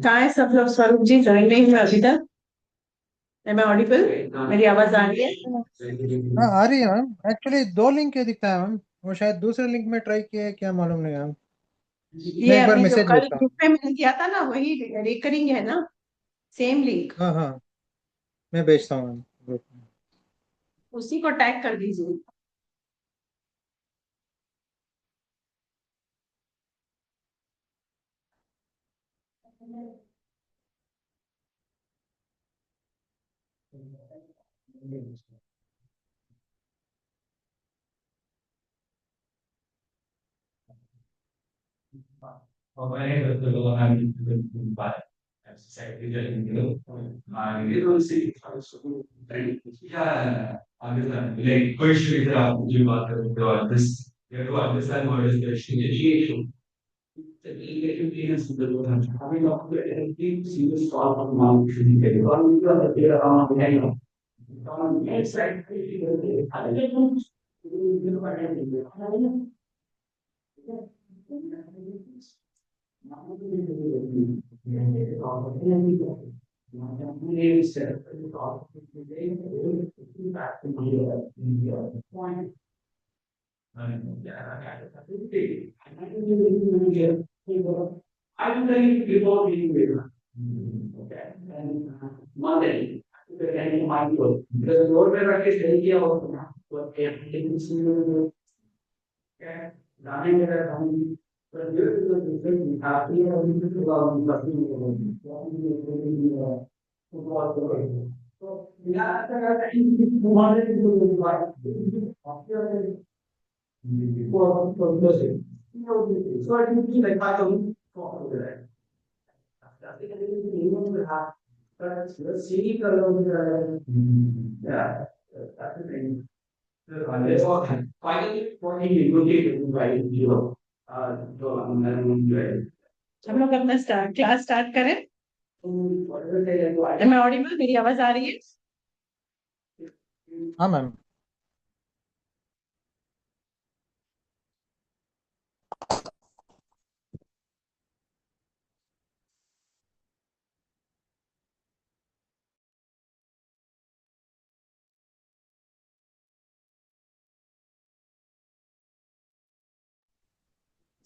कहाँ है सब लोग? स्वरूप जी ज्वाइन नहीं हुए अभी तक। Am I audible? मेरी आवाज आ रही है? हाँ आ रही है मैम। एक्चुअली दो लिंक ये दिखता है मैम। वो शायद दूसरे लिंक में ट्राई किया है क्या मालूम नहीं मैम। मैं ये एक बार अभी जो मैसेज कल भेजता हूँ। ग्रुप में मैंने दिया था ना, वही रिकरिंग है ना? Same link. हाँ हाँ, मैं भेजता हूँ मैम ग्रुप में। उसी को टैग कर दीजिए। हम लोग अपना क्लास स्टार्ट करें। Am I audible? मेरी आवाज आ रही है? हाँ ma'am.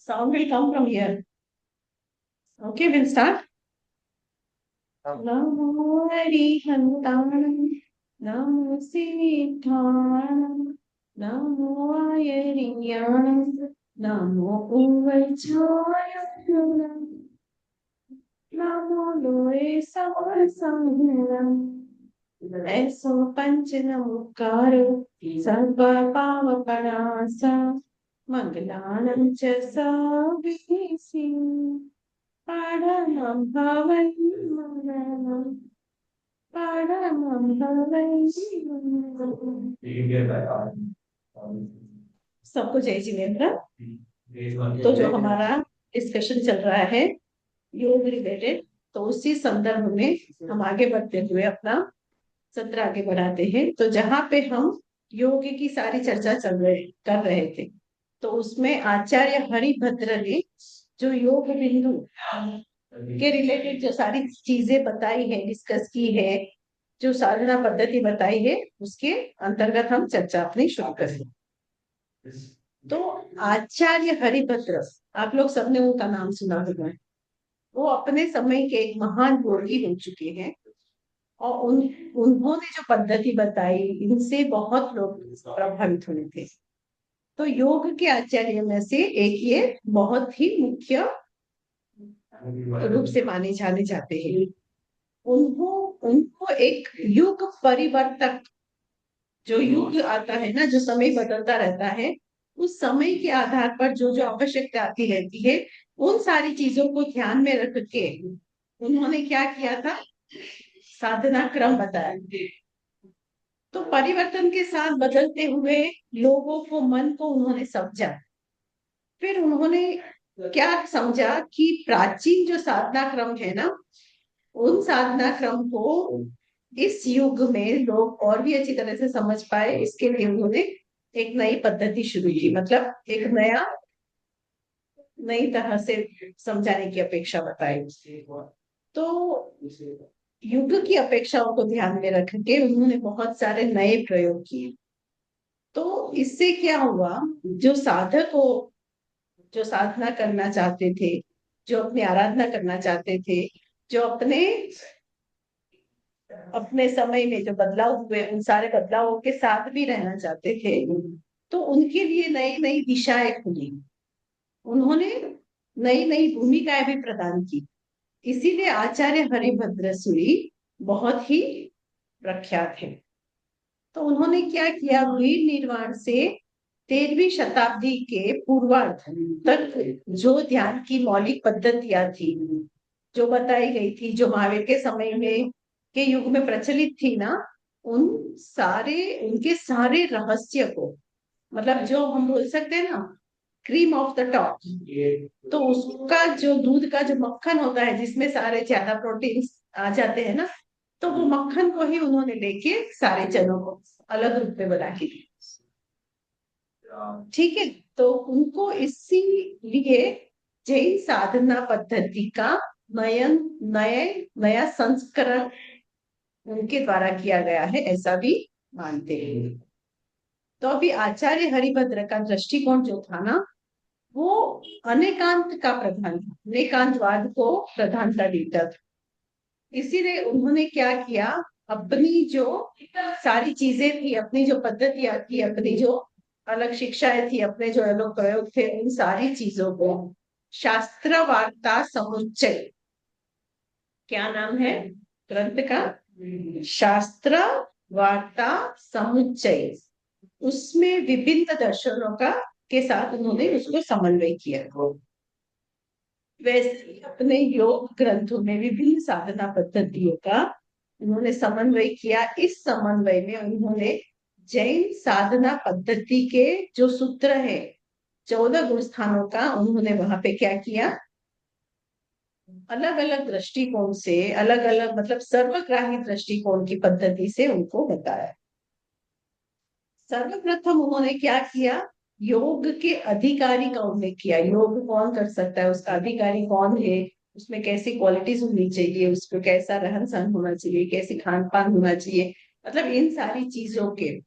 Sound will come from here. Okay, we'll start. हाँ Namo Arihantam, Namo Siddhanam, Namo Ayarinyam, Namo Uvachayam, Namo Loe Savasamam, ऐसो पंच नमोकारो सर्व पाव परासा मंगलानं च साविसी पाणमं भवै मंगलम् पाणमं भवै मंगलम्। सबको जय जिनेन्द्र। तो जो हमारा डिस्कशन चल रहा है योग रिलेटेड, तो उसी संदर्भ में हम आगे बढ़ते हुए अपना सत्र आगे बढ़ाते हैं। तो जहाँ पे हम योग की सारी चर्चा कर रहे थे, तो उसमें आचार्य हरिभद्र ने जो योग बिंदु के रिलेटेड जो सारी चीजें बताई है, डिस्कस की है, जो साधना पद्धति बताई है, उसके अंतर्गत हम चर्चा अपनी शुरू करें। तो आचार्य हरिभद्र, आप लोग सबने उनका नाम सुना होगा। वो अपने समय के एक महान योगी हो चुके हैं और उन्होंने जो पद्धति बताई, इनसे बहुत लोग प्रभावित हुए थे। तो योग के आचार्य में से एक ये बहुत ही मुख्य रूप से माने जाने जाते हैं। उनको उनको एक युग परिवर्तक, जो युग आता है ना, जो समय बदलता रहता है, उस समय के आधार पर जो जो आवश्यकता आती रहती है, उन सारी चीजों को ध्यान में रख के उन्होंने क्या किया था, साधना क्रम बताया। तो परिवर्तन के साथ बदलते हुए लोगों को, मन को उन्होंने समझा। फिर उन्होंने क्या समझा कि प्राचीन जो साधना क्रम है ना, उन साधना क्रम को इस युग में लोग और भी अच्छी तरह से समझ पाए, इसके लिए उन्होंने एक नई पद्धति शुरू की, मतलब एक नई तरह से समझाने की अपेक्षा बताई। तो युग की अपेक्षाओं को ध्यान में रख के उन्होंने बहुत सारे नए प्रयोग किए। तो इससे क्या हुआ, जो साधक हो, जो साधना करना चाहते थे, जो अपनी आराधना करना चाहते थे, जो अपने अपने समय में जो बदलाव हुए, उन सारे बदलावों के साथ भी रहना चाहते थे, तो उनके लिए नई नई दिशाएं खुली। उन्होंने नई नई भूमिकाएं भी प्रदान की। इसीलिए आचार्य हरिभद्र सूरी बहुत ही प्रख्यात है। तो उन्होंने क्या किया, वीर निर्वाण से 13वीं शताब्दी के पूर्वार्ध तक जो ध्यान की मौलिक पद्धतियां थी, जो बताई गई थी, जो महावीर के समय में के युग में प्रचलित थी ना, उनके सारे रहस्य को, मतलब जो हम बोल सकते हैं ना, क्रीम ऑफ द टॉप, तो उसका जो दूध का जो मक्खन होता है, जिसमें सारे ज्यादा प्रोटीन आ जाते हैं ना, तो वो मक्खन को ही उन्होंने लेके सारे चनों को अलग रूप में बना के दिया। ठीक है। तो उनको इसीलिए जैन साधना पद्धति का नयन नए नया संस्करण उनके द्वारा किया गया है, ऐसा भी मानते हैं। तो अभी आचार्य हरिभद्र का दृष्टिकोण जो था ना, वो अनेकांत का प्रधान था, अनेकांतवाद को प्रधानता देता था। इसीलिए उन्होंने क्या किया, अपनी जो सारी चीजें थी, अपनी जो पद्धतियां थी, अपनी जो अलग शिक्षाएं थी, अपने जो अलग प्रयोग थे, उन सारी चीजों को शास्त्र वार्ता समुच्चय, क्या नाम है ग्रंथ का, शास्त्र वार्ता समुच्चय, उसमें विभिन्न दर्शनों का के साथ उन्होंने उसको समन्वय किया। वैसे अपने योग ग्रंथों में विभिन्न साधना पद्धतियों का उन्होंने समन्वय किया। इस समन्वय में उन्होंने जैन साधना पद्धति के जो सूत्र है, 14 गुण स्थानों का, उन्होंने वहां पे क्या किया, अलग अलग दृष्टिकोण से, अलग अलग मतलब सर्वग्राही दृष्टिकोण की पद्धति से उनको बताया। सर्वप्रथम उन्होंने क्या किया, योग के अधिकारी का उल्लेख किया। योग कौन कर सकता है, उसका अधिकारी कौन है, उसमें कैसी क्वालिटीज होनी चाहिए, उसको कैसा रहन सहन होना चाहिए, कैसे खान पान होना चाहिए, मतलब इन सारी चीजों के,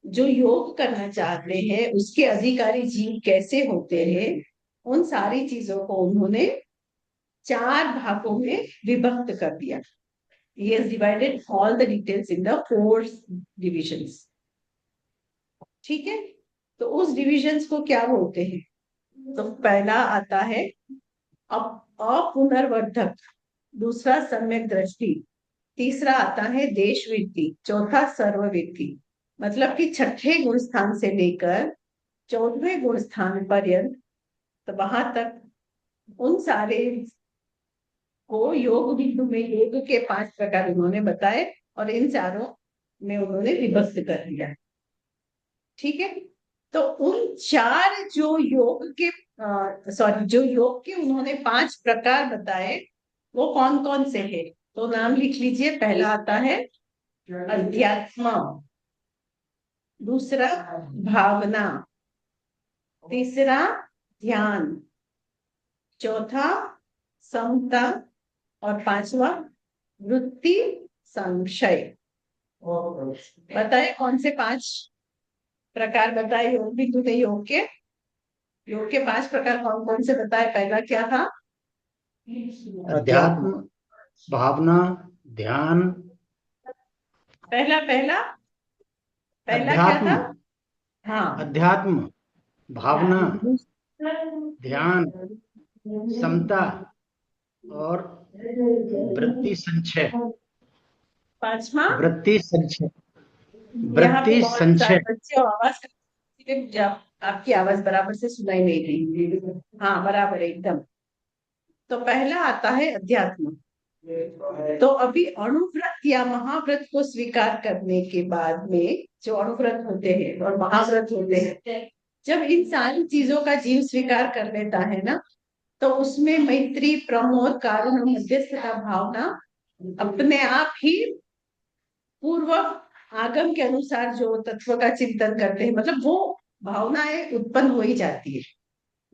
जो योग करना चाहते हैं उसके अधिकारी जीव कैसे होते हैं, उन सारी चीजों को उन्होंने 4 भागों में विभक्त कर दिया। He has divided all the details in the 4 divisions. ठीक है। तो उस डिविजन्स को क्या बोलते हैं, तो पहला आता है अपुनर्वर्धक, दूसरा सम्यक दृष्टि, तीसरा आता है देशवृत्ति, चौथा सर्ववृत्ति। मतलब कि छठे गुण स्थान से लेकर 14वें गुण स्थान पर्यंत, तो वहां तक उन सारे को योग बिंदु में योग के 5 प्रकार उन्होंने बताए, और इन चारों में उन्होंने विभक्त कर दिया। ठीक है। तो उन 4 जो योग के जो योग के उन्होंने 5 प्रकार बताए, वो कौन कौन से हैं, तो नाम लिख लीजिए। पहला आता है अध्यात्म, दूसरा भावना, तीसरा ध्यान, चौथा समता, और पांचवा वृत्ति संशय। बताए कौन से 5 प्रकार बताए योग भी तूने, योग के 5 प्रकार कौन कौन से बताए। पहला क्या था, अध्यात्म, भावना, ध्यान, पहला पहला पहला क्या अध्यात्म, था? हाँ। अध्यात्म, भावना, ध्यान, समता और वृत्ति संचय। पांचवा, वृत्ति संचय, यहाँ पे वृत्ति बहुत सारे संचय। बच्चे आवाज करते हैं, आपकी आवाज बराबर से सुनाई नहीं रही। हाँ बराबर है एकदम। तो पहला आता है अध्यात्म। तो अभी अणुव्रत या महाव्रत को स्वीकार करने के बाद में जो अणुव्रत होते हैं और महाव्रत होते हैं, जब इन सारी चीजों का जीव स्वीकार कर लेता है ना, तो उसमें मैत्री, प्रमोद, कारुण्य, मध्यस्थता भावना अपने आप ही पूर्व आगम के अनुसार जो तत्व का चिंतन करते हैं, मतलब वो भावनाएं उत्पन्न हो ही जाती है।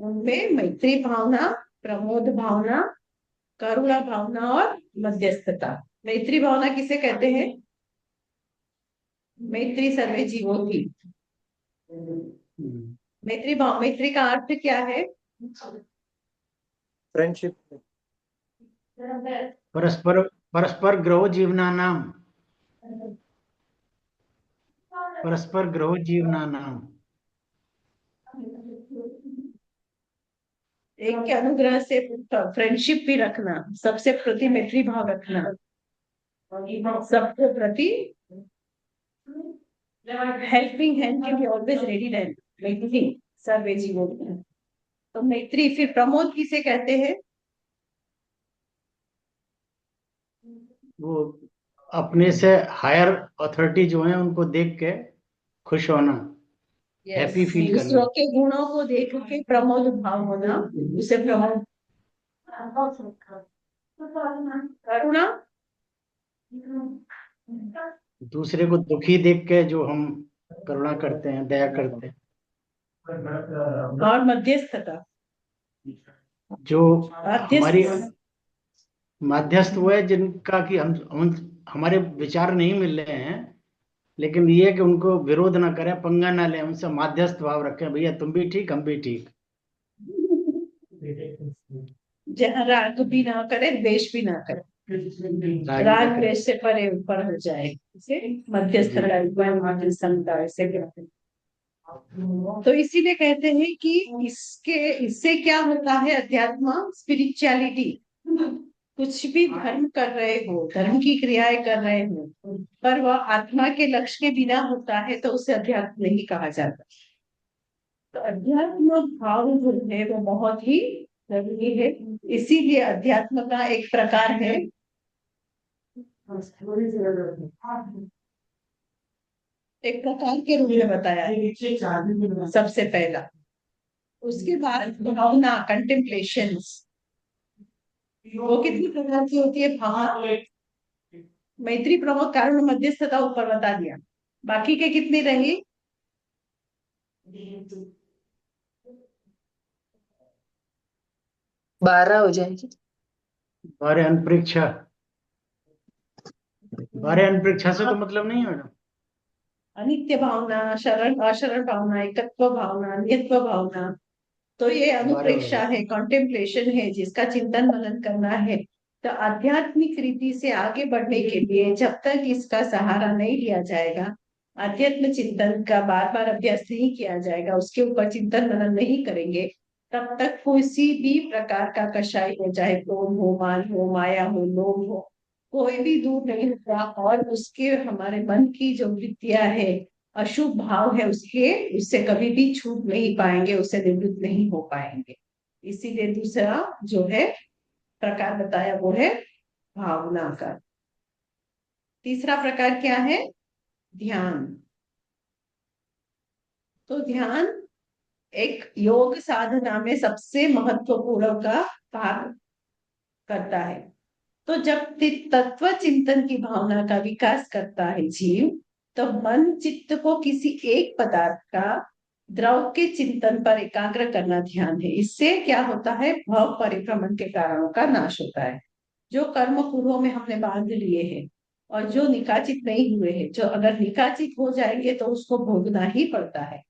उनमें मैत्री भावना, प्रमोद भावना, करुणा भावना और मध्यस्थता। मैत्री भावना किसे कहते हैं? मैत्री सर्वे जीवों की। मैत्री भाव, मैत्री का अर्थ क्या है? फ्रेंडशिप। परस्पर परस्पर ग्रहो जीवनानाम, परस्पर ग्रहो जीवनानाम। एक के अनुग्रह से फ्रेंडशिप भी रखना, सबसे प्रति मैत्री भाव रखना, सबके प्रति helping hand can be always ready रहना, मैत्री सर्वे जीवों की। तो मैत्री। फिर प्रमोद किसे कहते हैं? वो अपने से हायर अथॉरिटी जो है उनको देख के खुश होना, हैप्पी फील करना। दूसरों के गुणों को देख के प्रमोद भाव होना, उसे प्रमोद। करुणा, दूसरे को दुखी देख के जो हम करुणा करते हैं, दया करते हैं। और मध्यस्थता। जो हमारी मध्यस्थ, मध्यस्थ वो है जिनका कि हम हमारे विचार नहीं मिल रहे हैं, लेकिन ये कि उनको विरोध ना करें, पंगा ना लें, उनसे मध्यस्थ भाव रखें, भैया तुम भी ठीक हम भी ठीक। जहाँ राग भी ना करे, द्वेष भी ना करे, राग राग ना करें। द्वेष से परे ऊपर हो जाए, इसे मध्यस्थता, मध्यस्थता ऐसे कहते हैं। तो इसीलिए कहते हैं कि इससे क्या होता है? अध्यात्म, स्पिरिचुअलिटी। कुछ भी धर्म कर रहे हो, धर्म की क्रियाएं कर रहे हो, पर वह आत्मा के लक्ष्य के बिना होता है तो उसे अध्यात्म नहीं कहा जाता। तो अध्यात्म भाव जो है वो बहुत ही जरूरी है। इसीलिए अध्यात्म का एक प्रकार है, एक प्रकार के रूप में बताया है सबसे पहला। उसके बाद भावना, कंटेम्पलेशंस, वो कितनी प्रकार की होती है? भावना, मैत्री, प्रमोद, कारण, मध्यस्थता ऊपर बता दिया। बाकी के कितनी रही? 12 हो जाएगी। बारे अनपरीक्षा, बारे अनपरीक्षा से तो मतलब नहीं है मैडम। अनित्य भावना, शरण अशरण भावना, एकत्व भावना, नियत्व भावना। तो ये अनुप्रेक्षा है, कॉन्टेम्पलेशन है, जिसका चिंतन मनन करना है। तो आध्यात्मिक रीति से आगे बढ़ने के लिए जब तक इसका सहारा नहीं लिया जाएगा, आध्यात्म चिंतन का बार बार अभ्यास नहीं किया जाएगा, उसके ऊपर चिंतन मनन नहीं करेंगे, तब तक किसी भी प्रकार का कषाय हो, चाहे क्रोध हो, मान हो, माया हो, लोभ हो, कोई भी दूर नहीं होगा। और उसके हमारे मन की जो वृत्तियां है, अशुभ भाव है, उससे कभी भी छूट नहीं पाएंगे, उससे निवृत्त नहीं हो पाएंगे। इसीलिए दूसरा जो है प्रकार बताया वो है भावना का। तीसरा प्रकार क्या है? ध्यान। तो ध्यान एक योग साधना में सबसे महत्वपूर्ण का भाग करता है। तो जब तत्व चिंतन की भावना का विकास करता है जीव, तो मन चित्त को किसी एक पदार्थ का द्रव के चिंतन पर एकाग्र करना ध्यान है। इससे क्या होता है? भव परिभ्रमण के कारणों का नाश होता है। जो कर्म पूर्व में हमने बांध लिए हैं और जो निकाचित नहीं हुए हैं, जो अगर निकाचित हो जाएंगे तो उसको भोगना ही पड़ता है,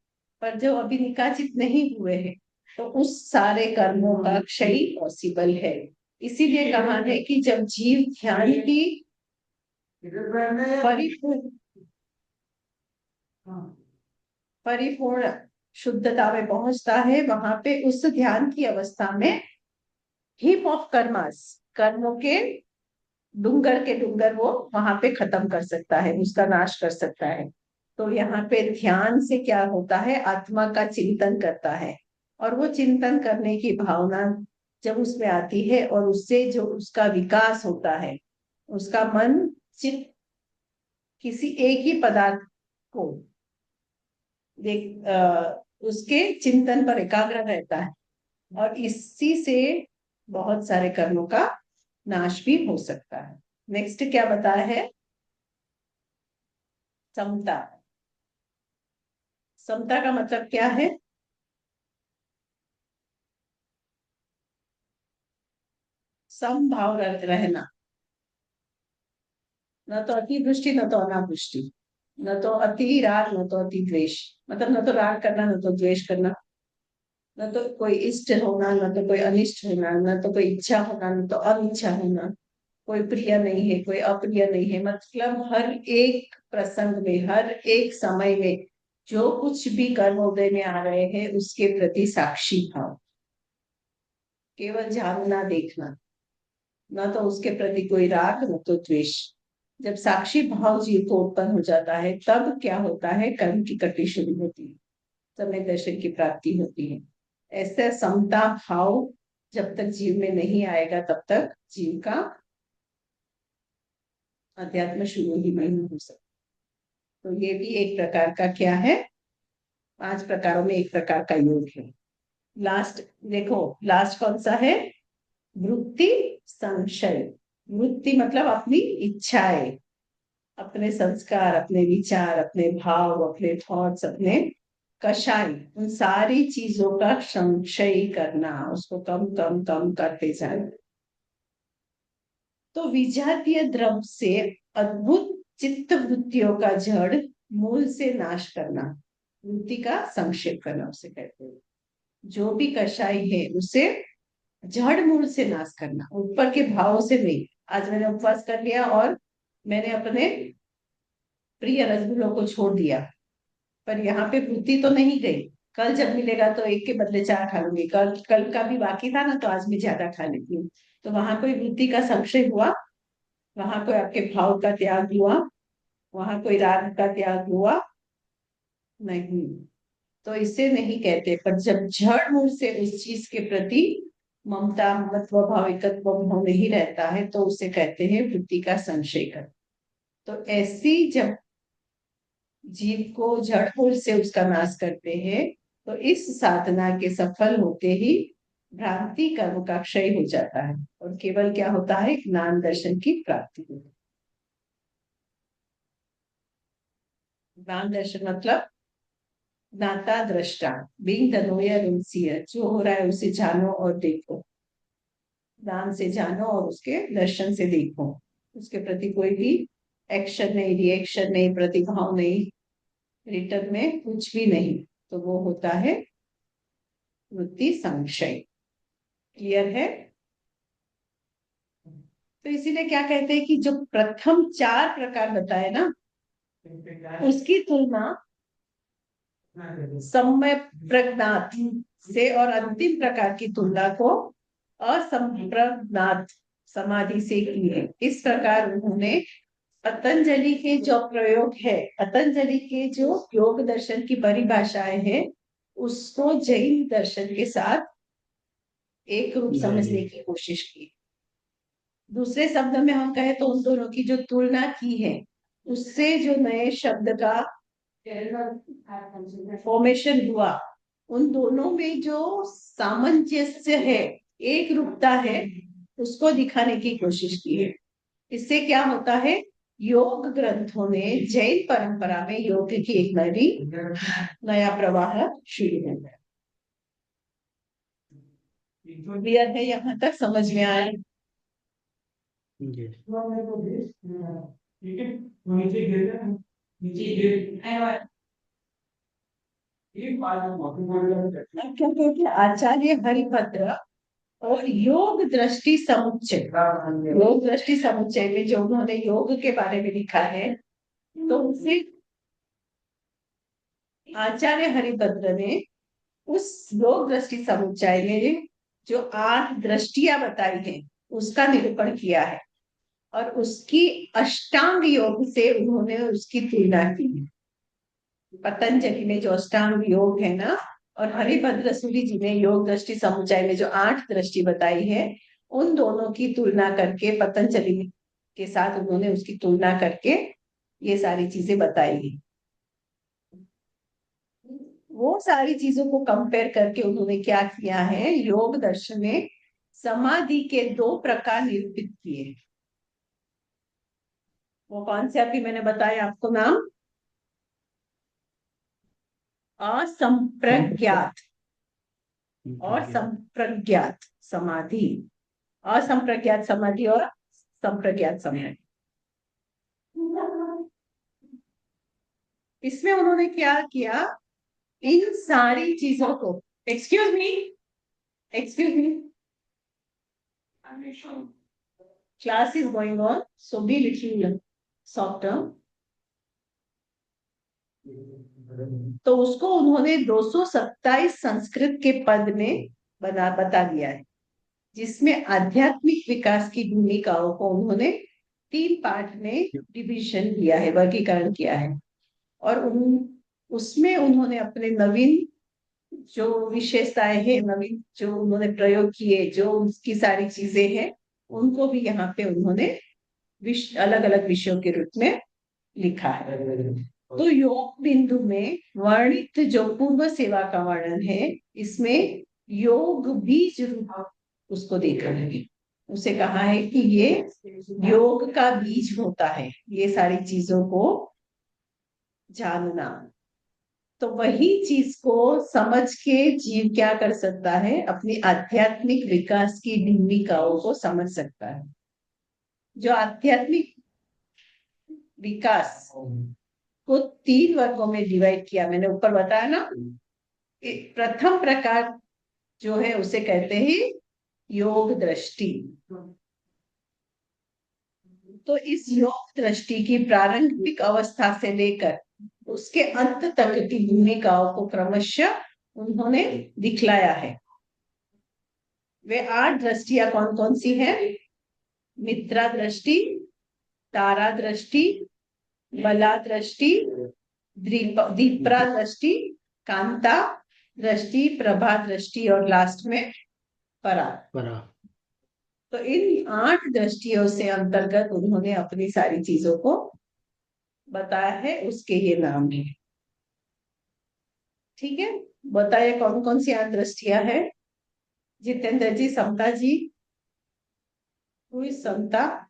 पर जो अभी निकाचित नहीं हुए हैं तो उस सारे कर्मों का क्षय पॉसिबल है। इसीलिए कहा है कि जब जीव ध्यान की परिपूर्ण परिपूर्ण शुद्धता में पहुंचता है, वहां पे उस ध्यान की अवस्था में हीप ऑफ कर्मास, कर्मों के डूंगर वो वहां पे खत्म कर सकता है, उसका नाश कर सकता है। तो यहाँ पे ध्यान से क्या होता है, आत्मा का चिंतन करता है, और वो चिंतन करने की भावना जब उसमें आती है और उससे जो उसका विकास होता है, उसका मन चित्त किसी एक ही पदार्थ को उसके चिंतन पर एकाग्र रहता है, और इसी से बहुत सारे कर्मों का नाश भी हो सकता है। नेक्स्ट क्या बताया है, समता। समता का मतलब क्या है, समभाव रहना, न तो अतिवृष्टि न तो अनावृष्टि, न तो अति राग न तो अति द्वेष, मतलब न तो राग करना न तो द्वेष करना, न तो कोई इष्ट होना न तो कोई अनिष्ट होना, न तो कोई इच्छा होना न तो अनिच्छा होना, कोई प्रिय नहीं है कोई अप्रिय नहीं है, मतलब हर एक प्रसंग में हर एक समय में जो कुछ भी कर्म उदय में आ रहे हैं उसके प्रति साक्षी भाव, केवल जानना देखना, न तो उसके प्रति कोई राग न तो द्वेष। जब साक्षी भाव जीव को उत्पन्न हो जाता है तब क्या होता है, कर्म की कटी शुरू होती है, समय दर्शन की प्राप्ति होती है। ऐसा समता भाव जब तक जीव में नहीं आएगा तब तक जीव का अध्यात्म शुरू ही नहीं हो सकता। तो ये भी एक प्रकार का क्या है, 5 प्रकारों में एक प्रकार का योग है। लास्ट देखो, लास्ट कौन सा है, वृत्ति संशय। वृत्ति मतलब अपनी इच्छाएं, अपने संस्कार, अपने विचार, अपने भाव, अपने थॉट्स, अपने कषाय, उन सारी चीजों का संशय करना, उसको कम कम कम करते जाए। तो विजातीय द्रव्य से अद्भुत चित्त वृत्तियों का जड़ मूल से नाश करना, वृत्ति का संक्षेप करना उसे कहते हैं। जो भी कषाय है उसे जड़ मूल से नाश करना, ऊपर के भाव से नहीं। आज मैंने उपवास कर लिया और मैंने अपने प्रिय रसगुल्लों को छोड़ दिया, पर यहाँ पे वृत्ति तो नहीं गई। कल जब मिलेगा तो एक के बदले 4 खा लूंगी, कल कल का भी बाकी था ना तो आज मैं ज्यादा खा लेती हूँ। तो वहां कोई वृत्ति का संशय हुआ, वहां कोई आपके भाव का त्याग हुआ, वहां कोई राग का त्याग हुआ नहीं। तो इसे नहीं कहते, पर जब जड़ मूल से उस चीज के प्रति ममता ममत्व भाव एकत्व भाव नहीं रहता है तो उसे कहते हैं वृत्ति का संशय कर। तो ऐसी जब जीव को जड़ मूल से उसका नाश करते हैं तो इस साधना के सफल होते ही भ्रांति कर्म का क्षय हो जाता है और केवल क्या होता है, ज्ञान दर्शन की प्राप्ति होती है। ज्ञान दर्शन मतलब ज्ञाता दृष्टा, being the knower and seer, जो हो रहा है उसे जानो और देखो, ज्ञान से जानो और उसके दर्शन से देखो, उसके प्रति कोई भी एक्शन नहीं, रिएक्शन नहीं, प्रतिभाव नहीं, रिटर्न में कुछ भी नहीं, तो वो होता है वृत्ति संशय। क्लियर है? तो इसीलिए क्या कहते हैं कि जो प्रथम 4 प्रकार बताए ना उसकी तुलना सम्य प्रज्ञात से और अंतिम प्रकार की तुलना को असंप्रज्ञात समाधि से की है। इस प्रकार उन्होंने पतंजलि के जो प्रयोग है, पतंजलि के जो योग दर्शन की परिभाषाएं हैं उसको जैन दर्शन के साथ एक रूप समझने की कोशिश की। दूसरे शब्द में हम कहें तो उन दोनों की जो तुलना की है उससे जो नए शब्द का फॉर्मेशन हुआ, उन दोनों में जो सामंजस्य है, एक रूपता है, उसको दिखाने की कोशिश की है। इससे क्या होता है, योग ग्रंथों ने जैन परंपरा में योग की एक नया प्रवाह शुरू हो गया। क्लियर है? यहाँ तक समझ में आया? अब क्या कहते हैं आचार्य हरिभद्र और योग दृष्टि समुच्चय। योग दृष्टि समुच्चय में जो उन्होंने योग के बारे में लिखा है, तो उसे आचार्य हरिभद्र ने उस योग दृष्टि समुच्चय में जो 8 दृष्टियां बताई हैं उसका निरूपण किया है, और उसकी अष्टांग योग से उन्होंने उसकी तुलना की। पतंजलि में जो अष्टांग योग है ना, और हरिभद्र सूरी जी ने योग दृष्टि समुच्चय में जो 8 दृष्टि बताई है, उन दोनों की तुलना करके पतंजलि के साथ उन्होंने उसकी तुलना करके ये सारी चीजें बताई। वो सारी चीजों को कंपेयर करके उन्होंने क्या किया है, योग दर्शन में समाधि के 2 प्रकार निरूपित किए। वो कौन से अभी मैंने बताया आपको नाम? असंप्रज्ञात और संप्रज्ञात समाधि। असंप्रज्ञात समाधि और संप्रज्ञात समाधि। इसमें उन्होंने क्या किया, इन सारी चीजों को, excuse me, class is going on, so be little softer. तो उसको उन्होंने 227 संस्कृत के पद में बता दिया है, जिसमें आध्यात्मिक विकास की भूमिकाओं को उन्होंने 3 पार्ट में डिवीजन किया है, वर्गीकरण किया है। और उसमें उन्होंने अपने नवीन जो विशेषताएं हैं, नवीन जो उन्होंने प्रयोग किए, जो उसकी सारी चीजें हैं, उनको भी यहाँ पे उन्होंने अलग अलग विषयों के रूप में लिखा है। तो योग बिंदु में वर्णित जो पूर्व सेवा का वर्णन है, इसमें योग बीज रूप उसको देखा है। उसे कहा है कि ये योग का बीज होता है, ये सारी चीजों को जानना। तो वही चीज को समझ के जीव क्या कर सकता है, अपनी आध्यात्मिक विकास की भूमिकाओं को समझ सकता है। जो आध्यात्मिक विकास को 3 वर्गों में डिवाइड किया, मैंने ऊपर बताया ना। प्रथम प्रकार जो है उसे कहते हैं योग दृष्टि। तो इस योग दृष्टि की प्रारंभिक अवस्था से लेकर उसके अंत तक की भूमिकाओं को क्रमशः उन्होंने दिखलाया है। वे 8 दृष्टियां कौन कौन सी है? मित्रा दृष्टि, तारा दृष्टि, बला दृष्टि, दीप्रा दृष्टि, कांता दृष्टि, प्रभा दृष्टि, और लास्ट में परा। तो इन 8 दृष्टियों से अंतर्गत उन्होंने अपनी सारी चीजों को बताया है, उसके ये नाम है। ठीक है, बताइए कौन कौन सी 8 दृष्टियां हैं? जितेंद्र जी, समता जी, who is Samta?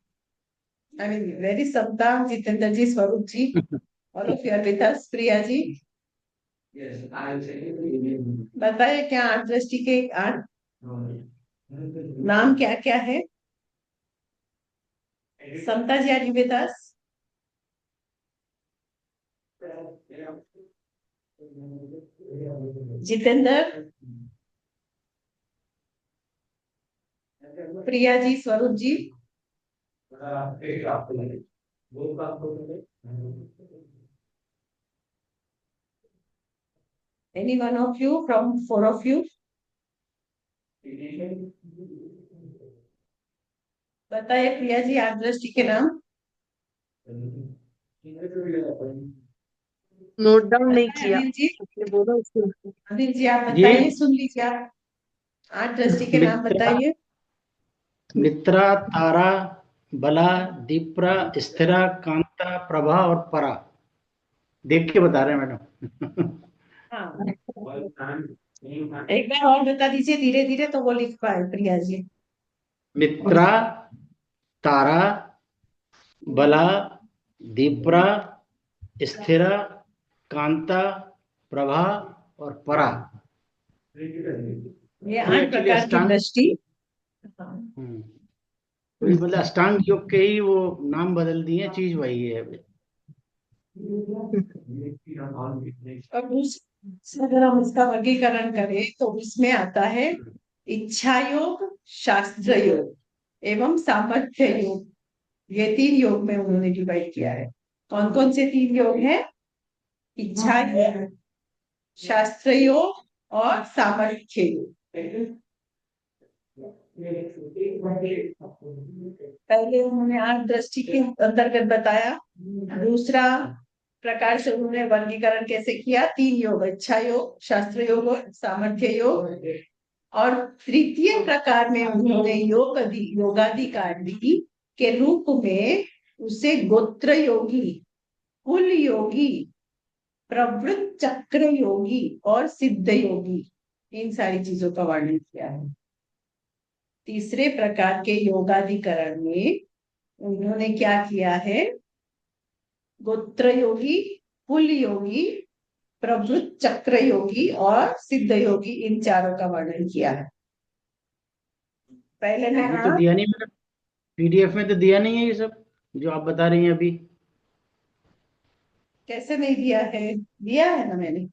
I mean, where is समता? जितेंद्र जी, स्वरूप जी, all of you are with us. Priya ji, बताइए क्या 8 दृष्टि के 8 नाम क्या क्या है? समता जी, are you with us? Jitendra, Priya ji, स्वरूप जी, any one of you from 4 of you? बताइए प्रिया जी 8 दृष्टि के नाम। नोट डाउन नहीं किया, अनिल जी, बोलो उसको। अनिल जी आप बताइए, सुन लीजिए आप 8 दृष्टि के नाम बताइए। मित्रा, तारा, बला, दीप्रा, स्थिरा, कांता, प्रभा और परा। देख के बता रहे हैं मैडम। हाँ, एक बार और बता दीजिए धीरे धीरे, तो वो लिख पाए प्रिया जी। मित्रा, तारा, बला, दीप्रा, स्थिरा, कांता, प्रभा और परा। ये 8 प्रकार की दृष्टि। मतलब अष्टांग योग के ही वो नाम बदल दिए, चीज वही है। और दूसरा अगर हम इसका वर्गीकरण करें तो इसमें आता है इच्छा योग, शास्त्र योग एवं सामर्थ्य योग, ये 3 योग में उन्होंने डिवाइड किया है। कौन कौन से 3 योग हैं? इच्छा योग, शास्त्र योग और सामर्थ्य योग। पहले उन्होंने 8 दृष्टि के अंतर्गत बताया। दूसरा प्रकार से उन्होंने वर्गीकरण कैसे किया? 3 योग, इच्छा योग, शास्त्र योग और सामर्थ्य योग। और तृतीय प्रकार में उन्होंने योगाधिकारी के रूप में उसे गोत्र योगी, कुल योगी, प्रवृत्त चक्र योगी और सिद्ध योगी, इन सारी चीजों का वर्णन किया है। तीसरे प्रकार के योगाधिकरण में उन्होंने क्या किया है? गोत्र योगी, कुल योगी, प्रवृत्त चक्र योगी और सिद्ध योगी, इन चारों का वर्णन किया है। पहले में ये तो दिया नहीं मैडम, पीडीएफ में तो दिया नहीं है ये सब जो आप बता रही हैं अभी। कैसे नहीं दिया है? दिया है ना मैंने।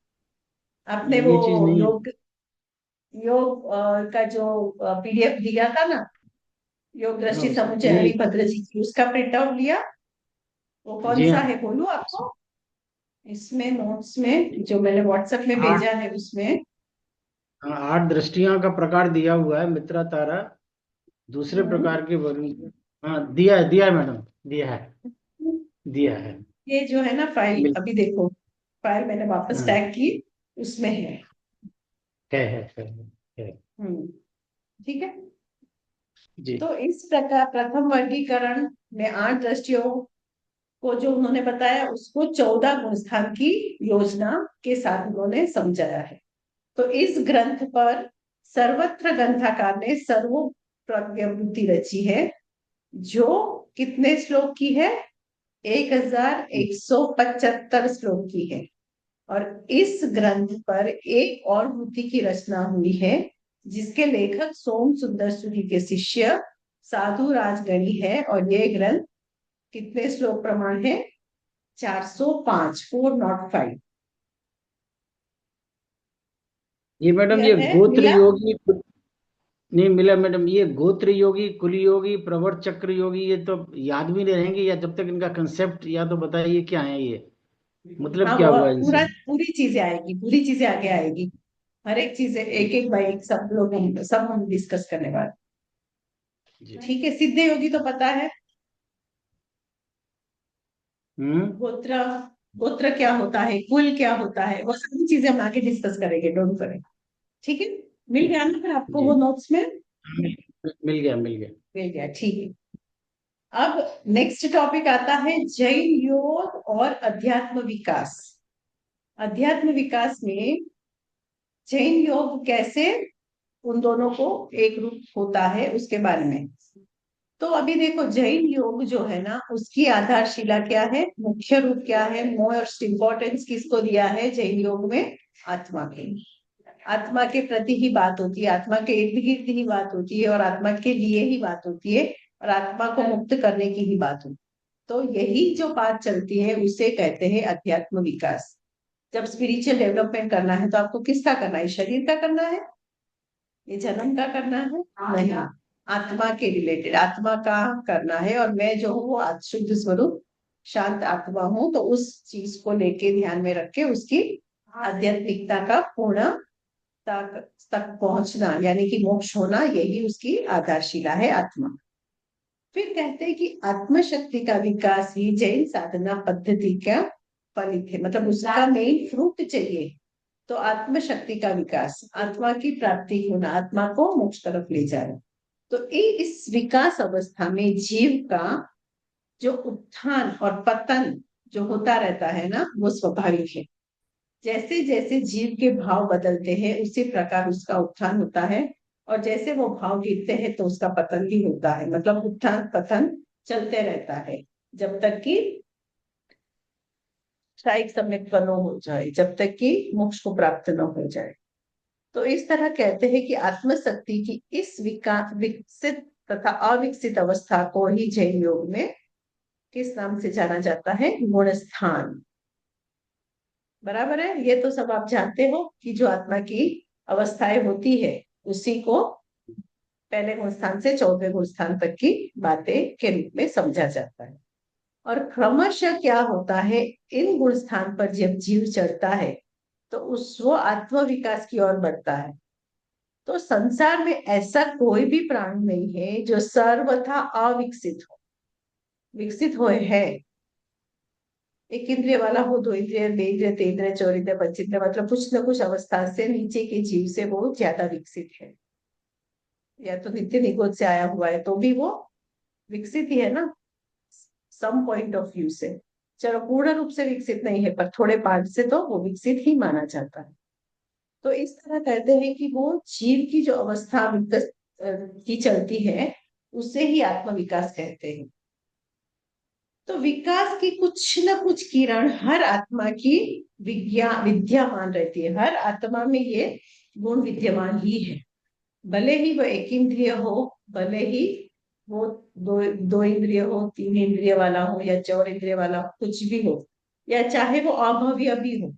आपने ये वो चीज नहीं है। योग का जो पीडीएफ दिया था ना, योग दृष्टि समुच्चय नहीं, हरिभद्र जी की, उसका प्रिंट आउट लिया? वो कौन जी सा हाँ। है बोलूं आपको? इसमें नोट्स में जो मैंने व्हाट्सएप में हाँ। भेजा है उसमें 8 दृष्टियां का प्रकार दिया हुआ है, मित्रा तारा, दूसरे प्रकार के वर्ण। हाँ दिया है मैडम, दिया है। ये जो है ना फाइल, मिल अभी देखो, फाइल मैंने वापस हाँ, टैग की, उसमें है। है। ठीक है। जी। तो इस प्रकार प्रथम वर्गीकरण में 8 दृष्टियों को जो उन्होंने बताया, उसको 14 गुणस्थान की योजना के साथ उन्होंने समझाया है। तो इस ग्रंथ पर सर्वत्र ग्रंथकार ने सर्वोप्रज्ञवृत्ति रची है, जो कितने श्लोक की है? 1175 श्लोक की है। और इस ग्रंथ पर एक और वृत्ति की रचना हुई है, जिसके लेखक सोम सुंदर सूरी के शिष्य साधु राजगणी है। और ये ग्रंथ कितने श्लोक प्रमाण है? 405, 405। ये मैडम, ये क्लियर है? गोत्र मिला? योगी नहीं मिला मैडम। ये गोत्र योगी, कुल योगी, प्रवर चक्र योगी, ये तो याद भी नहीं रहेंगे, या जब तक इनका कंसेप्ट या तो बताइए क्या है ये, मतलब हाँ, क्या वो हुआ इनसे। पूरी चीजें आएगी, पूरी चीजें आगे आएगी। हर एक चीजें एक एक बाई एक सब हम डिस्कस करने वाले। जी। ठीक है। सिद्ध योगी तो पता है, हम्म। गोत्र, गोत्र क्या होता है, कुल क्या होता है, वो सारी चीजें हम आगे डिस्कस करेंगे, डोंट वरी। ठीक है। मिल ठीक। गया ना फिर आपको जी। वो नोट्स में? मिल गया, मिल गया। मिल गया, ठीक है। अब नेक्स्ट टॉपिक आता है जैन योग और अध्यात्म विकास। अध्यात्म विकास में जैन योग कैसे उन दोनों को एक रूप होता है, उसके बारे में। तो अभी देखो, जैन योग जो है ना, उसकी आधारशिला क्या है, मुख्य रूप क्या है, मोस्ट इंपॉर्टेंस किसको दिया है जैन योग में? आत्मा के, आत्मा के प्रति ही बात होती है, आत्मा के इर्द गिर्द ही बात होती है, और आत्मा के लिए ही बात होती है, और आत्मा को मुक्त करने की ही बात होती है। तो यही जो बात चलती है उसे कहते हैं अध्यात्म विकास। जब स्पिरिचुअल डेवलपमेंट करना है तो आपको किसका करना है? शरीर का करना है? ये जन्म का करना है? नहीं, आत्मा के रिलेटेड, आत्मा का करना है। और मैं जो हूँ वो शुद्ध स्वरूप शांत आत्मा हूँ, तो उस चीज को लेके ध्यान में रख के उसकी आध्यात्मिकता का पूर्ण तक पहुंचना, यानी कि मोक्ष होना, यही उसकी आधारशिला है, आत्मा। फिर कहते हैं कि आत्मशक्ति का विकास ही जैन साधना पद्धति का फलित है, मतलब उसका मेन फ्रूट चाहिए। तो आत्मशक्ति का विकास, आत्मा की प्राप्ति होना, आत्मा को मोक्ष तरफ ले जाए। तो इस विकास अवस्था में जीव का जो उत्थान और पतन जो होता रहता है ना, वो स्वाभाविक है। जैसे जैसे जीव के भाव बदलते हैं, उसी प्रकार उसका उत्थान होता है, और जैसे वो भाव गिरते हैं तो उसका पतन भी होता है। मतलब उत्थान पतन चलते रहता है, जब तक कि शायद सम्यक न हो जाए, जब तक कि मोक्ष को प्राप्त न हो जाए। तो इस तरह कहते हैं कि आत्मशक्ति की इस विकास विकसित तथा अविकसित अवस्था को ही जैन योग में किस नाम से जाना जाता है? गुण स्थान। बराबर है? ये तो सब आप जानते हो कि जो आत्मा की अवस्थाएं होती है उसी को पहले गुण स्थान से 14वें गुण स्थान तक की बातें के रूप में समझा जाता है। और क्रमशः क्या होता है, इन गुण स्थान पर जब जीव चढ़ता है तो वो आत्म विकास की ओर बढ़ता है। तो संसार में ऐसा कोई भी प्राणी नहीं है जो सर्वथा अविकसित हो। विकसित हो है, एक इंद्रिय वाला हो, दो इंद्रिय, बे इंद्रिय, तीन इंद्रिय, चौर इंद्रिय, पंचेंद्रिय, मतलब कुछ न कुछ अवस्था से नीचे के जीव से वो ज्यादा विकसित है। या तो नित्य निगोद से आया हुआ है तो भी वो विकसित ही है ना, सम पॉइंट ऑफ व्यू से। चलो पूर्ण रूप से विकसित नहीं है पर थोड़े पार्ट से तो वो विकसित ही माना जाता है। तो इस तरह कहते हैं कि वो जीव की जो अवस्था विकसित की चलती है उसे ही आत्म विकास कहते हैं। तो विकास की कुछ न कुछ किरण हर आत्मा की विद्यमान रहती है। हर आत्मा में ये गुण विद्यमान ही है, भले ही वो एक इंद्रिय हो, भले ही वो दो इंद्रिय हो, तीन इंद्रिय वाला हो या चार इंद्रिय वाला हो, कुछ भी हो, या चाहे वो अभव्य भी हो,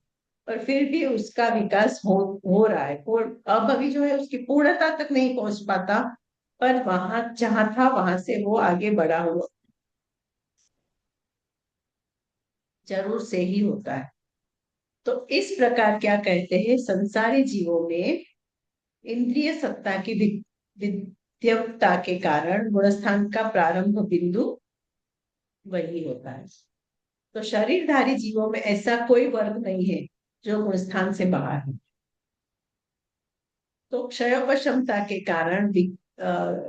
पर फिर भी उसका विकास हो रहा है। अभवी जो है उसकी पूर्णता तक नहीं पहुंच पाता, पर वहां जहां था वहां से वो आगे बढ़ा हुआ जरूर से ही होता है। तो इस प्रकार क्या कहते हैं, संसारी जीवों में इंद्रिय सत्ता की विद्यवता के कारण गुणस्थान का प्रारंभ बिंदु वही होता है। तो शरीरधारी जीवों में ऐसा कोई वर्ग नहीं है जो गुणस्थान से बाहर है। तो क्षयोपशमता के कारण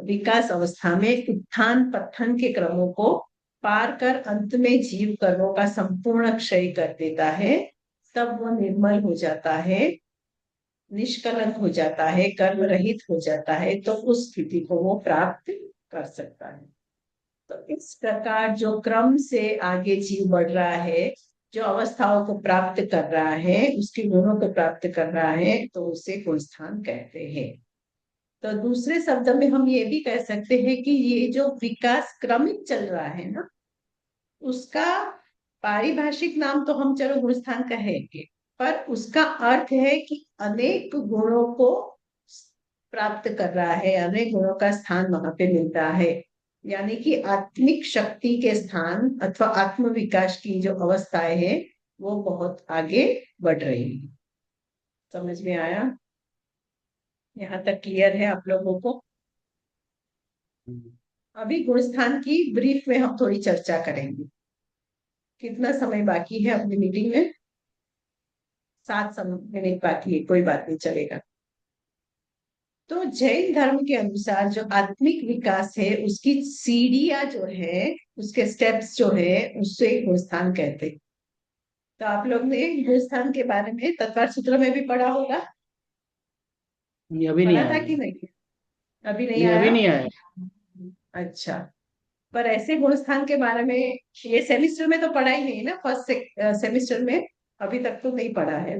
विकास अवस्था में उत्थान पतन के क्रमों को पार कर अंत में जीव कर्मों का संपूर्ण क्षय कर देता है। तब वो निर्मल हो जाता है, निष्कलंक हो जाता है, कर्म रहित हो जाता है, तो उस स्थिति को वो प्राप्त कर सकता है। तो इस प्रकार जो क्रम से आगे जीव बढ़ रहा है, जो अवस्थाओं को प्राप्त कर रहा है, उसके गुणों को प्राप्त कर रहा है, तो उसे गुणस्थान कहते हैं। तो दूसरे शब्द में हम ये भी कह सकते हैं कि ये जो विकास क्रमिक चल रहा है ना, उसका पारिभाषिक नाम तो हम चलो गुणस्थान कहेंगे, पर उसका अर्थ है कि अनेक गुणों को प्राप्त कर रहा है, अनेक गुणों का स्थान वहां पे मिल रहा है। यानी कि आत्मिक शक्ति के स्थान अथवा आत्म विकास की जो अवस्थाएं हैं वो बहुत आगे बढ़ रही है। समझ में आया? यहाँ तक क्लियर है आप लोगों को? अभी गुणस्थान की ब्रीफ में हम थोड़ी चर्चा करेंगे। कितना समय बाकी है अपनी मीटिंग में? 7 मिनट बाकी है, कोई बात नहीं, चलेगा। तो जैन धर्म के अनुसार जो आत्मिक विकास है उसकी सीढ़ियां जो है, उसके स्टेप्स जो है, उससे गुणस्थान कहते हैं। तो आप लोग ने गुणस्थान के बारे में तत्पर सूत्र में भी पढ़ा होगा, ये अभी नहीं पढ़ा था आया। कि नहीं? अभी नहीं ये आया? अभी नहीं आया। अच्छा, पर ऐसे गुणस्थान के बारे में ये सेमिस्टर में तो पढ़ा ही नहीं है ना, फर्स्ट सेमिस्टर में अभी तक तो नहीं पढ़ा है।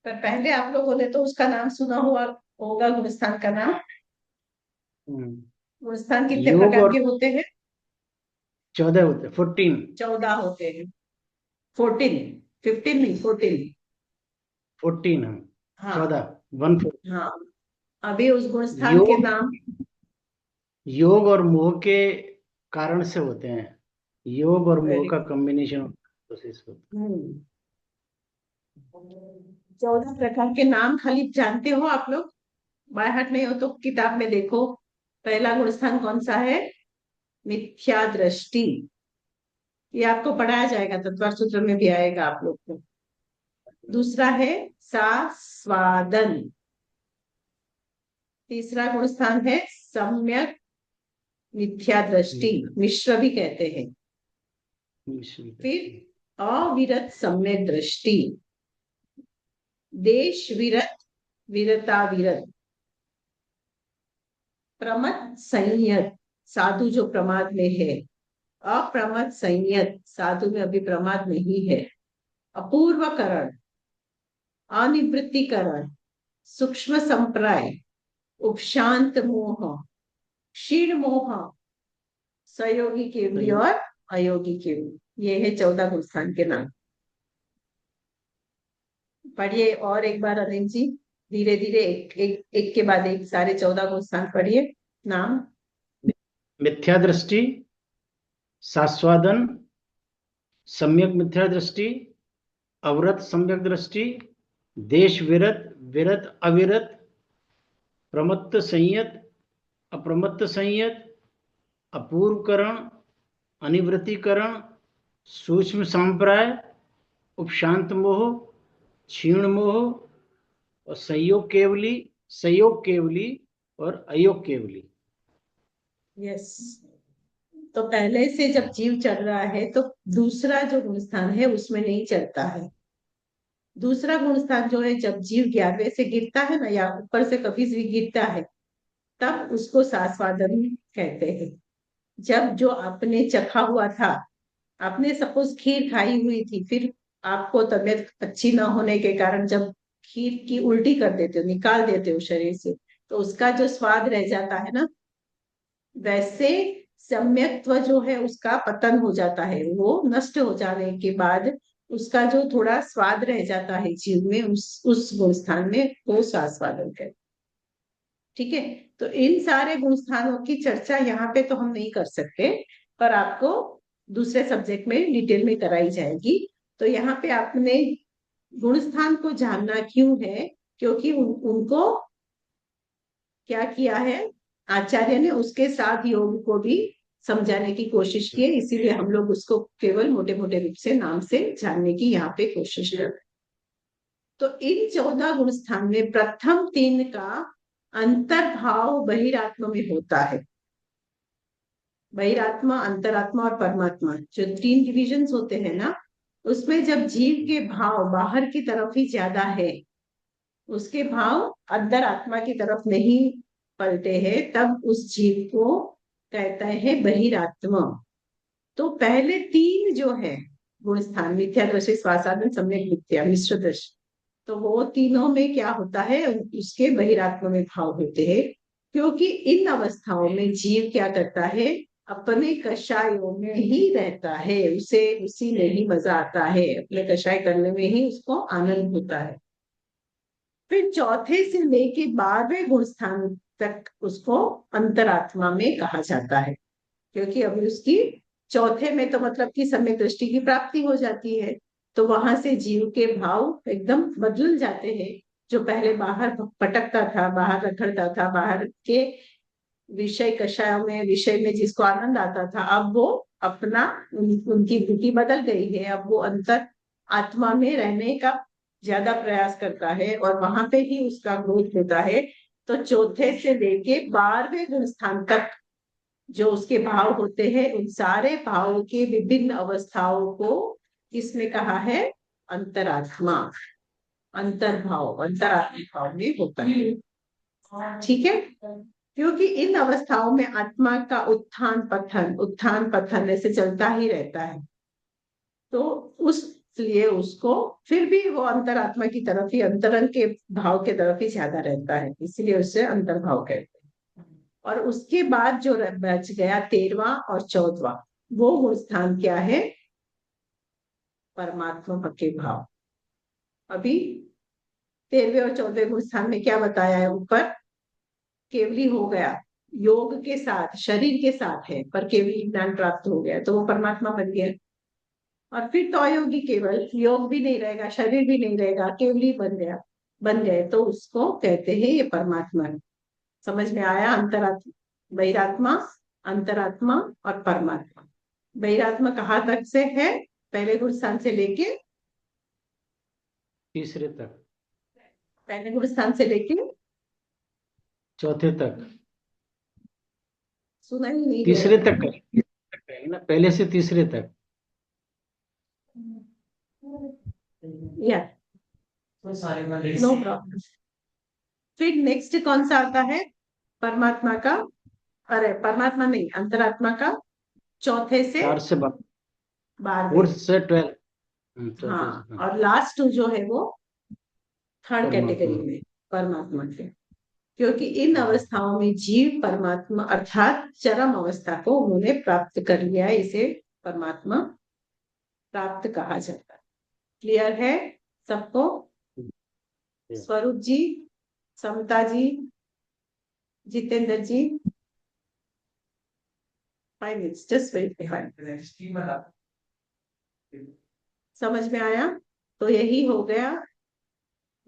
पर पहले आप लोगों ने तो उसका नाम सुना हुआ होगा, गुणस्थान का नाम। हम्म। गुणस्थान कितने योग प्रकार और के होते हैं? 14 होते, 14। 14 होते हैं। 14, 15 नहीं, 14। 14 हम हाँ 14 1 4। हाँ। अभी उस गुणस्थान के योग नाम। योग और मोह के कारण से होते हैं। योग और मोह वेरी का कॉम्बिनेशन प्रोसेस होता 14 प्रकार के नाम खाली जानते हो आप लोग? बाय हार्ट नहीं हो तो किताब में देखो। पहला गुणस्थान कौन सा है? मिथ्या दृष्टि। ये आपको पढ़ाया जाएगा, तत्पर सूत्र में भी आएगा आप लोग को। दूसरा है सास्वादन। तीसरा गुणस्थान है सम्यक मिथ्या दृष्टि, मिश्र भी कहते हैं। है। फिर अविरत सम्यक दृष्टि, देश विरत, विरता विरत, प्रमद संयत, साधु जो प्रमाद में है, अप्रमद संयत, साधु में अभी प्रमाद नहीं है, अपूर्वकरण, अनिवृत्तिकरण, सूक्ष्म संप्राय, उपशांत मोह, क्षीण मोह, सहयोगी केवली और अयोगी केवली। ये है 14 गुणस्थान के नाम। पढ़िए और एक बार अनिल जी, धीरे धीरे एक एक एक के बाद एक सारे 14 गुणस्थान पढ़िए। नाम? मिथ्या दृष्टि, सास्वादन, सम्यक मिथ्या दृष्टि, अवरत सम्यक दृष्टि, देश विरत, विरत अविरत, प्रमत्त संयत, अप्रमत्त संयत, अपूर्वकरण, अनिवृत्तिकरण, सूक्ष्म संप्राय, उपशांत मोह, क्षीण मोह और संयोग केवली और अयोग केवली। यस। तो पहले से जब जीव चल रहा है तो दूसरा जो गुणस्थान है उसमें नहीं चलता है। दूसरा गुणस्थान जो है जब जीव 11वें से गिरता है ना, या ऊपर से कभी भी गिरता है, तब उसको सास्वादन कहते हैं। जब जो आपने चखा हुआ था, आपने सपोज खीर खाई हुई थी, फिर आपको तबीयत अच्छी ना होने के कारण जब खीर की उल्टी कर देते हो, निकाल देते हो शरीर से, तो उसका जो स्वाद रह जाता है ना, वैसे सम्यक्त्व जो है उसका पतन हो जाता है। वो नष्ट हो जाने के बाद उसका जो थोड़ा स्वाद रह जाता है जीव में, उस गुण स्थान में, वो सास्वादन है। ठीक है। तो इन सारे गुण स्थानों की चर्चा यहाँ पे तो हम नहीं कर सकते, पर आपको दूसरे सब्जेक्ट में डिटेल में कराई जाएगी। तो यहाँ पे आपने गुण स्थान को जानना क्यों है, क्योंकि उनको क्या किया है आचार्य ने, उसके साथ योग को भी समझाने की कोशिश की है, इसीलिए हम लोग उसको केवल मोटे मोटे रूप से नाम से जानने की यहाँ पे कोशिश कर रहे हैं। तो इन 14 गुण स्थान में प्रथम 3 का अंतर्भाव बहिरात्मा में होता है। बहिरात्मा, अंतरात्मा और परमात्मा, जो 3 डिविजन्स होते हैं ना, उसमें जब जीव के भाव बाहर की तरफ ही ज्यादा है, उसके भाव अंदर आत्मा की तरफ नहीं पलटे हैं, तब उस जीव को कहता है बहिरात्मा। तो पहले 3 जो है गुण स्थान, मिथ्या दृष्टि, स्वासादन, सम्यक मिथ्या, मिश्र दृष्टि, तो वो तीनों में क्या होता है, उसके बहिरात्मा में भाव होते हैं। क्योंकि इन अवस्थाओं में जीव क्या करता है, अपने कषायों में ही रहता है, उसे उसी में ही मजा आता है, अपने कषाय करने में ही उसको आनंद होता है। फिर चौथे से लेके 12वें गुण स्थान तक उसको अंतरात्मा में कहा जाता है, क्योंकि अभी उसकी चौथे में तो मतलब कि सम्यक दृष्टि की प्राप्ति हो जाती है, तो वहां से जीव के भाव एकदम बदल जाते हैं। जो पहले बाहर भटकता था, बाहर रखड़ता था, बाहर के विषय कषायों में, विषय में जिसको आनंद आता था, अब वो अपना उनकी वृत्ति बदल गई है, अब वो अंतर आत्मा में रहने का ज्यादा प्रयास करता है और वहां पे ही उसका ग्रोथ होता है। तो चौथे से लेके 12वें गुण स्थान तक जो उसके भाव होते हैं, उन सारे भावों के विभिन्न अवस्थाओं को किसने कहा है, अंतरात्मा, अंतर्भाव, अंतरात्मा भाव में होता है। ठीक है। क्योंकि इन अवस्थाओं में आत्मा का उत्थान पतन ऐसे चलता ही रहता है, तो उस लिए उसको फिर भी वो अंतरात्मा की तरफ ही, अंतरंग के भाव के तरफ ही ज्यादा रहता है, इसलिए उससे अंतर्भाव कहते हैं। और उसके बाद जो बच गया 13वां और 14वां, वो स्थान क्या है, परमात्मा के भाव। अभी 13वें और 14वें गुण स्थान में क्या बताया है, ऊपर केवली हो गया, योग के साथ, शरीर के साथ है, पर केवली ज्ञान प्राप्त हो गया, तो वो परमात्मा बन गया। और फिर तो अयोगी केवल, योग भी नहीं रहेगा, शरीर भी नहीं रहेगा, केवली बन गए, तो उसको कहते हैं ये परमात्मा है। समझ में आया? अंतरात्मा, बहिरात्मा, अंतरात्मा और परमात्मा। बहिरात्मा कहाँ तक से है, पहले गुण स्थान से लेके तीसरे तक, पहले गुण स्थान से लेके चौथे तक, सुना ही नहीं तीसरे गया। तक कहेंगे ना, पहले से तीसरे तक। या नो प्रॉब्लम। फिर नेक्स्ट कौन सा आता है, परमात्मा का, अरे परमात्मा नहीं, अंतरात्मा का चौथे से 4 से 12, 12वें। 4 से 12। हाँ, और लास्ट जो है वो थर्ड परमात्मा। कैटेगरी में, परमात्मा के। क्योंकि इन अवस्थाओं में जीव परमात्मा अर्थात चरम अवस्था को उन्होंने प्राप्त कर लिया है, इसे परमात्मा प्राप्त कहा जाता है। क्लियर है सबको? स्वरूप जी, समता जी, जितेंद्र जी, 5 minutes, just wait for 5. समझ में आया? तो यही हो गया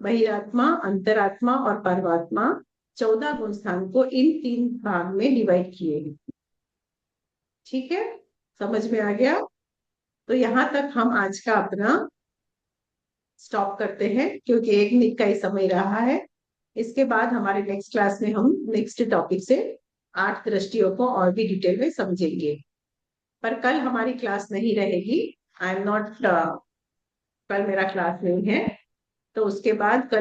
बहिरात्मा, अंतरात्मा और परमात्मा। 14 गुण स्थान को इन 3 भाग में डिवाइड किए हैं। ठीक है, समझ में आ गया? तो यहां तक हम आज का अपना स्टॉप करते हैं, क्योंकि 1 मिनट का ही समय रहा है। इसके बाद हमारे नेक्स्ट क्लास में हम नेक्स्ट टॉपिक से 8 दृष्टियों को और भी डिटेल में समझेंगे। पर कल हमारी क्लास नहीं रहेगी। आई एम नॉट, कल मेरा क्लास नहीं है। तो उसके बाद कल